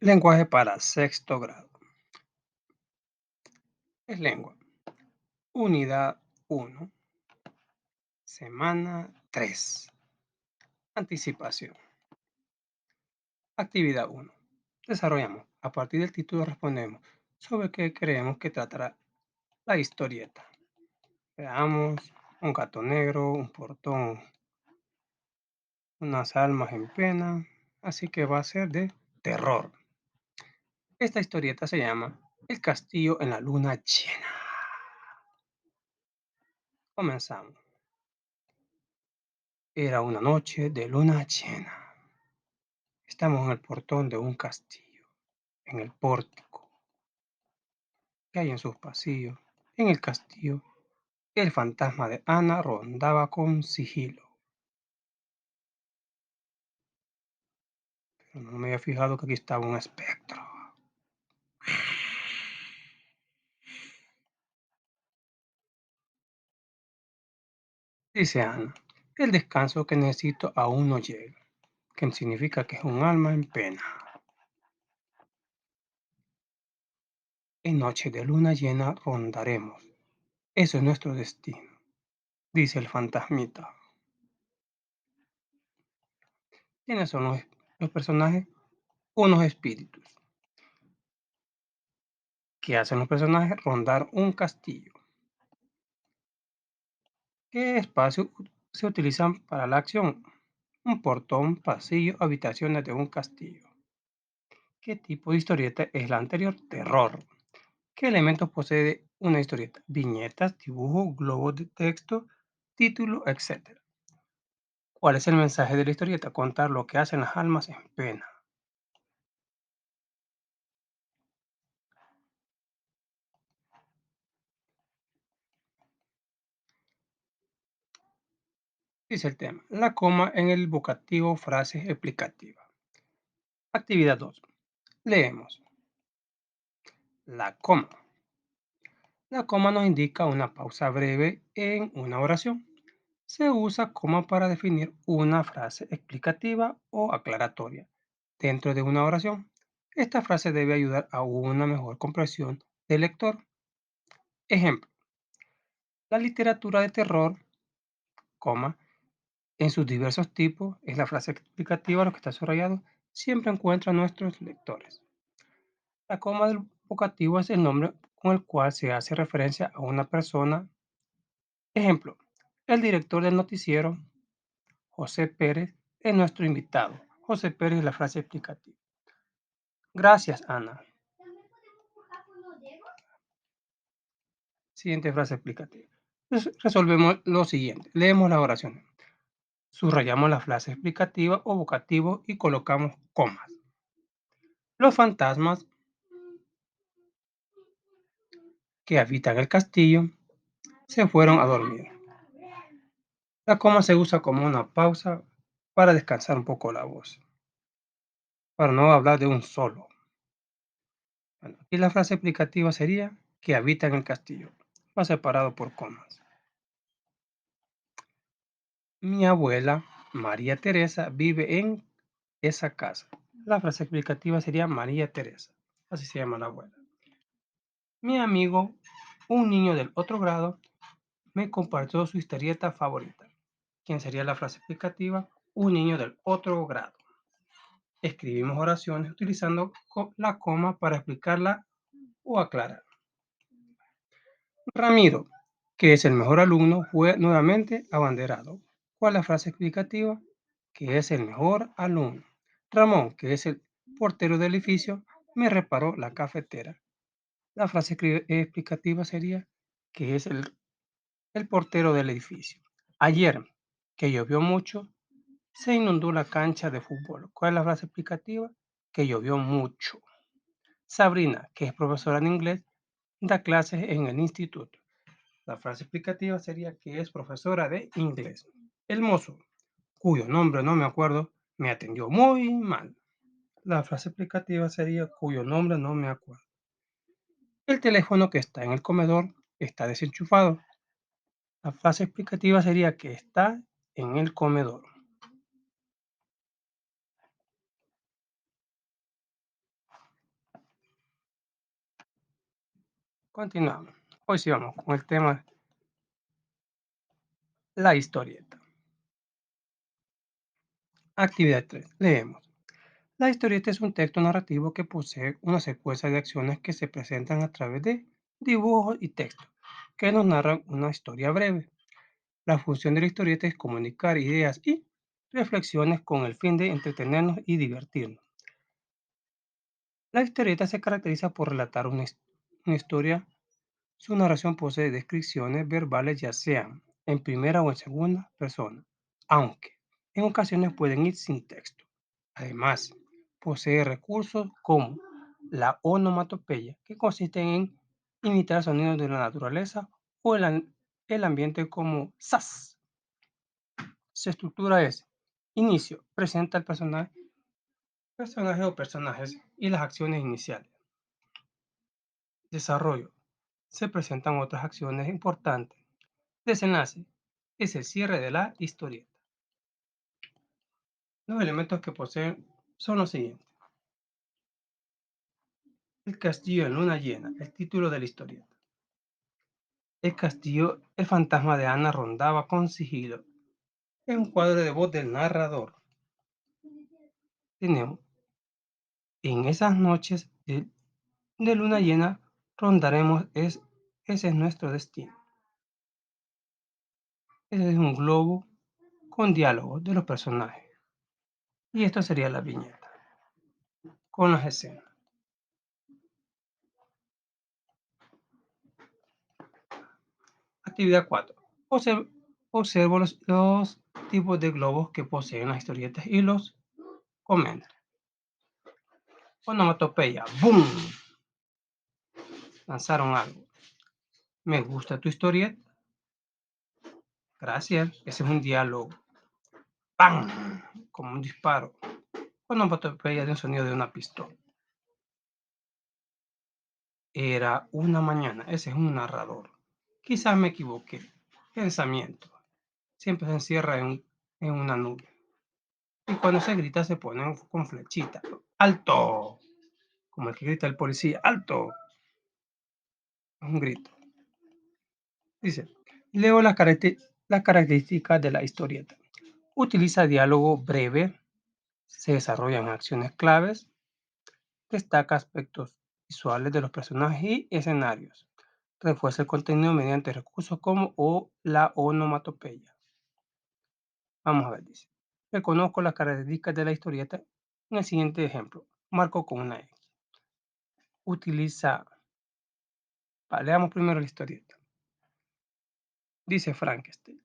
Lenguaje para sexto grado. Es lengua. Unidad uno. Semana 3. Anticipación. Actividad uno. Desarrollamos. A partir del título respondemos sobre qué creemos que tratará la historieta. Veamos un gato negro, un portón, unas almas en pena. Así que va a ser de terror. Esta historieta se llama El castillo en la luna llena. Comenzamos. Era una noche de luna llena. Estamos en el portón de un castillo, en el pórtico que hay en sus pasillos. En el castillo, el fantasma de Ana rondaba con sigilo. Pero no me había fijado que aquí estaba un espectro. Dice Ana, el descanso que necesito aún no llega, que significa que es un alma en pena. En noche de luna llena rondaremos. Eso es nuestro destino, dice el fantasmita. ¿Quiénes son los personajes? Unos espíritus. ¿Qué hacen los personajes? Rondar un castillo. ¿Qué espacios se utilizan para la acción? Un portón, pasillo, habitaciones de un castillo. ¿Qué tipo de historieta es la anterior? Terror. ¿Qué elementos posee una historieta? Viñetas, dibujos, globos de texto, título, etc. ¿Cuál es el mensaje de la historieta? Contar lo que hacen las almas en pena. Dice el tema. La coma en el vocativo frase explicativa. Actividad 2. Leemos. La coma. La coma nos indica una pausa breve en una oración. Se usa coma para definir una frase explicativa o aclaratoria dentro de una oración. Esta frase debe ayudar a una mejor comprensión del lector. Ejemplo, la literatura de terror, coma, en sus diversos tipos, es la frase explicativa, lo que está subrayado, siempre encuentra a nuestros lectores. La coma del vocativo es el nombre con el cual se hace referencia a una persona. Ejemplo, el director del noticiero, José Pérez, es nuestro invitado. José Pérez es la frase explicativa. Gracias, Ana. Siguiente frase explicativa. Resolvemos lo siguiente. Leemos la oración. Subrayamos la frase explicativa o vocativo y colocamos comas. Los fantasmas que habitan el castillo se fueron a dormir. La coma se usa como una pausa para descansar un poco la voz, para no hablar de un solo. Bueno, aquí la frase explicativa sería que habita en el castillo. Va separado por comas. Mi abuela, María Teresa, vive en esa casa. La frase explicativa sería María Teresa. Así se llama la abuela. Mi amigo, un niño del otro grado, me compartió su historieta favorita. ¿Quién sería la frase explicativa? Un niño del otro grado. Escribimos oraciones utilizando la coma para explicarla o aclarar. Ramiro, que es el mejor alumno, fue nuevamente abanderado. ¿Cuál es la frase explicativa? Que es el mejor alumno. Ramón, que es el portero del edificio, me reparó la cafetera. La frase explicativa sería que es el portero del edificio. Ayer, que llovió mucho, se inundó la cancha de fútbol. ¿Cuál es la frase explicativa? Que llovió mucho. Sabrina, que es profesora de inglés, da clases en el instituto. La frase explicativa sería que es profesora de inglés. El mozo, cuyo nombre no me acuerdo, me atendió muy mal. La frase explicativa sería cuyo nombre no me acuerdo. El teléfono que está en el comedor está desenchufado. La frase explicativa sería que está en el comedor. Continuamos. Hoy sí vamos con el tema la historieta. Actividad 3. Leemos. La historieta es un texto narrativo que posee una secuencia de acciones que se presentan a través de dibujos y textos que nos narran una historia breve. La función de la historieta es comunicar ideas y reflexiones con el fin de entretenernos y divertirnos. La historieta se caracteriza por relatar una historia. Su narración posee descripciones verbales ya sean en primera o en segunda persona, aunque en ocasiones pueden ir sin texto. Además, posee recursos como la onomatopeya, que consiste en imitar sonidos de la naturaleza o el ambiente como sas. Su estructura es inicio, presenta el personaje o personajes y las acciones iniciales. Desarrollo, se presentan otras acciones importantes. Desenlace es el cierre de la historieta. Los elementos que poseen son los siguientes. El castillo en luna llena, el título de la historieta. El castillo, el fantasma de Ana rondaba con sigilo. Es un cuadro de voz del narrador. Tenemos, en esas noches de luna llena rondaremos, ese es nuestro destino. Ese es un globo con diálogos de los personajes. Y esto sería la viñeta, con las escenas. Actividad 4. Observo los tipos de globos que poseen las historietas y los comento. Onomatopeya. ¡Boom! Lanzaron algo. Me gusta tu historieta. Gracias. Ese es un diálogo. ¡Pam! Como un disparo. Onomatopeya de un sonido de una pistola. Era una mañana. Ese es un narrador. Quizás me equivoqué. Pensamiento. Siempre se encierra en una nube. Y cuando se grita se pone con flechita. ¡Alto! Como el que grita el policía. ¡Alto! Es un grito. Dice, leo las características de la historieta. Utiliza diálogo breve, se desarrollan acciones claves, destaca aspectos visuales de los personajes y escenarios. Refuerza el contenido mediante recursos como la onomatopeya. Vamos a ver, dice. Reconozco las características de la historieta en el siguiente ejemplo. Marco con una X. Utiliza, leamos primero la historieta. Dice Frankenstein.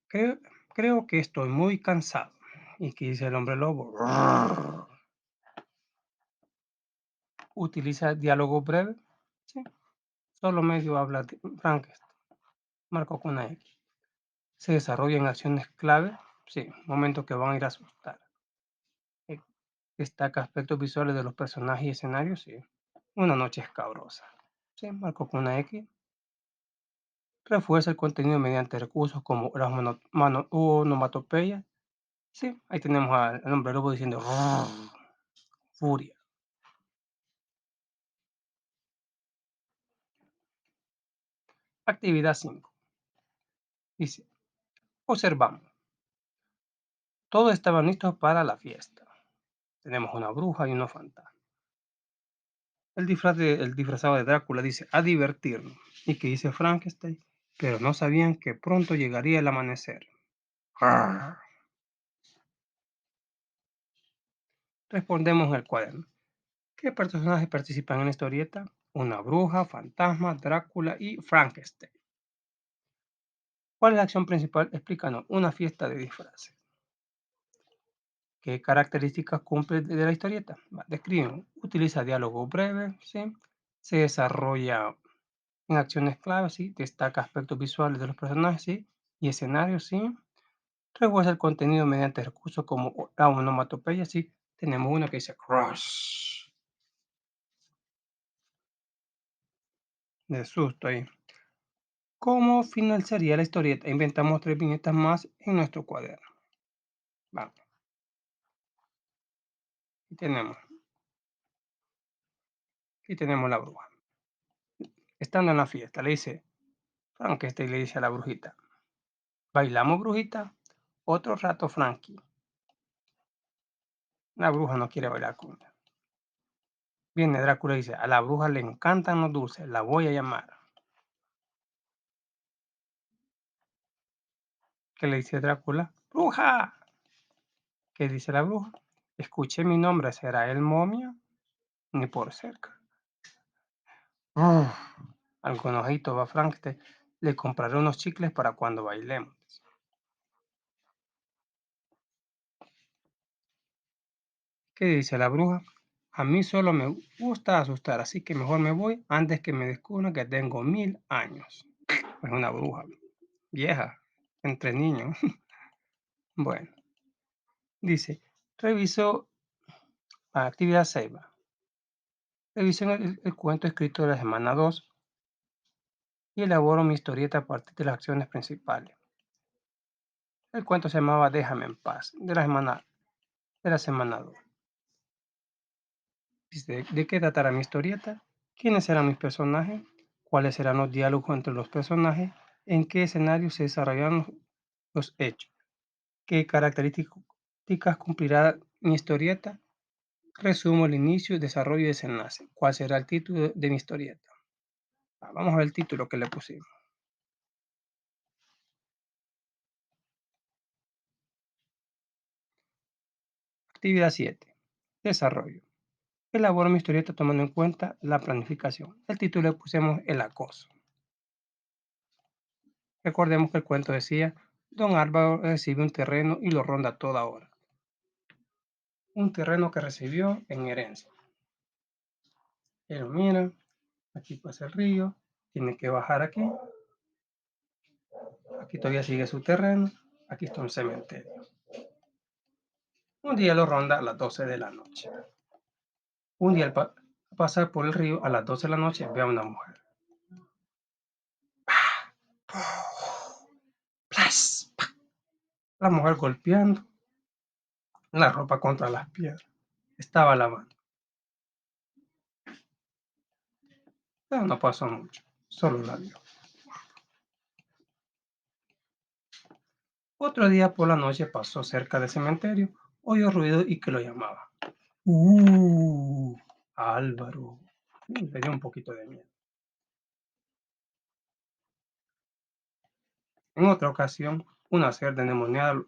Creo, creo que estoy muy cansado. ¿Y qué dice el hombre lobo? Utiliza diálogo breve. Sí. Solo medio habla de Frankenstein. Marco con una X. Se desarrolla en acciones clave. Sí. Momentos que van a ir a asustar. Eh, Destaca aspectos visuales de los personajes y escenarios. Sí. Una noche escabrosa. Sí. Marco con una X. Refuerza el contenido mediante recursos como las onomatopeyas. Sí. Ahí tenemos al hombre lobo diciendo furia. Actividad 5. Dice, observamos. Todos estaban listos para la fiesta. Tenemos una bruja y unos fantasmas. El disfrazado de Drácula dice, a divertirnos. Y que dice Frankenstein, pero no sabían que pronto llegaría el amanecer. Arr. Respondemos en el cuaderno. ¿Qué personajes participan en la historieta? Una bruja, fantasma, Drácula y Frankenstein. ¿Cuál es la acción principal? Explícanos. Una fiesta de disfraces. ¿Qué características cumple de la historieta? Describen. Utiliza diálogo breve, ¿sí? Se desarrolla en acciones claves, ¿sí? Destaca aspectos visuales de los personajes, ¿sí? Y escenarios, ¿sí? Refuerza el contenido mediante recursos como la onomatopeya, ¿sí? Tenemos una que dice crush, de susto ahí. ¿Cómo finalizaría la historieta? Inventamos 3 viñetas más en nuestro cuaderno. Vamos, aquí tenemos la bruja. Estando en la fiesta, le dice Frankenstein, le dice a la brujita, ¿bailamos, brujita? Otro rato, Frankie. La bruja no quiere bailar con ella. Viene Drácula y dice, a la bruja le encantan los dulces, la voy a llamar. ¿Qué le dice Drácula? ¡Bruja! ¿Qué dice la bruja? Escuché mi nombre, ¿será el momia? Ni por cerca. Uf, al conojito va Frankenstein, le compraré unos chicles para cuando bailemos. ¿Qué dice la bruja? A mí solo me gusta asustar, así que mejor me voy antes que me descubran que tengo 1000 años. Es una bruja vieja, entre niños. Bueno, dice, revisó actividad 6. Revisó el cuento escrito de la semana 2 y elaboro mi historieta a partir de las acciones principales. El cuento se llamaba Déjame en paz, de la semana 2. Dice, ¿de qué tratará mi historieta? ¿Quiénes serán mis personajes? ¿Cuáles serán los diálogos entre los personajes? ¿En qué escenario se desarrollarán los hechos? ¿Qué características cumplirá mi historieta? Resumo el inicio, desarrollo y desenlace. ¿Cuál será el título de mi historieta? Vamos a ver el título que le pusimos. Actividad 7. Desarrollo. Elaboro mi historieta tomando en cuenta la planificación. El título le pusimos El acoso. Recordemos que el cuento decía, Don Álvaro recibe un terreno y lo ronda a toda hora. Un terreno que recibió en herencia. Pero mira, aquí pasa el río, tiene que bajar aquí, aquí todavía sigue su terreno, aquí está un cementerio. Un día lo ronda a las 12 de la noche. Un día al pasar por el río a las 12 de la noche ve a una mujer. ¡Plas! La mujer golpeando la ropa contra las piedras. Estaba lavando. Pero no pasó mucho, solo la vio. Otro día por la noche pasó cerca del cementerio, oyó ruido y que lo llamaba. Álvaro. Le dio un poquito de miedo. En otra ocasión, una cerda endemoniada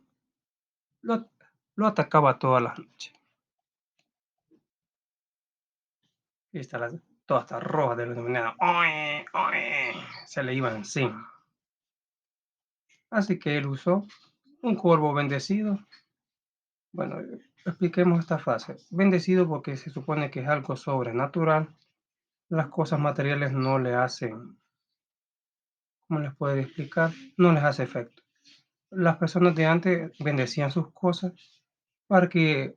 lo, lo atacaba todas las noches. Y toda esta roja de la endemoniada. ¡Oe, oe! Se le iba encima. Así que él usó un cuervo bendecido. Bueno, expliquemos esta frase. Bendecido porque se supone que es algo sobrenatural. Las cosas materiales no le hacen, ¿cómo les puedo explicar? No les hace efecto. Las personas de antes bendecían sus cosas para que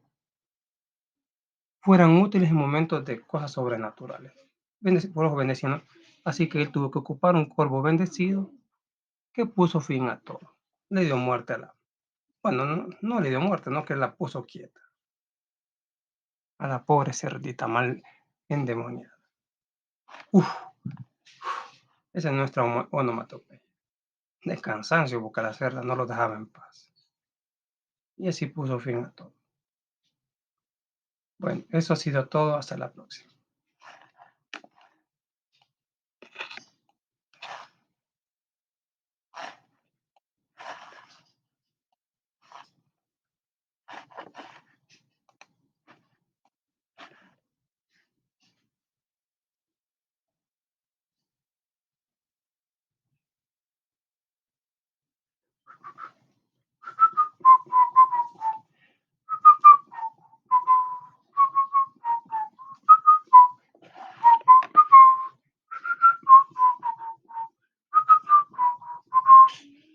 fueran útiles en momentos de cosas sobrenaturales. Por los bendecidos. Así que él tuvo que ocupar un cuervo bendecido que puso fin a todo. Le dio muerte a la... Bueno, no le dio muerte, no que la puso quieta. A la pobre cerdita mal endemoniada. Uf, esa es nuestra onomatopeya. De cansancio buscar la cerda no lo dejaba en paz. Y así puso fin a todo. Bueno, eso ha sido todo. Hasta la próxima.